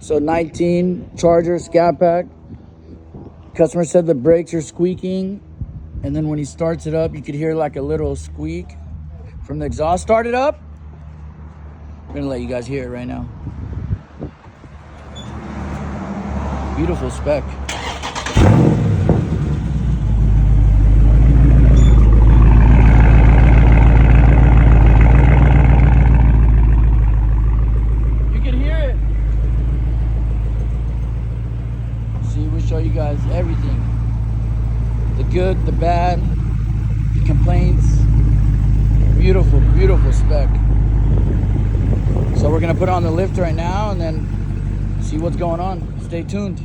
So 19 Charger Scat Pack. Customer said the brakes are squeaking, and then when he starts it up, you could hear like a little squeak from the exhaust. Start it up. I'm gonna let you guys hear it right now. Beautiful spec. You can hear it. See, we show you guys everything. The good, the bad, the complaints. Beautiful, beautiful spec. So we're gonna put on the lift right now and then see what's going on. Stay tuned.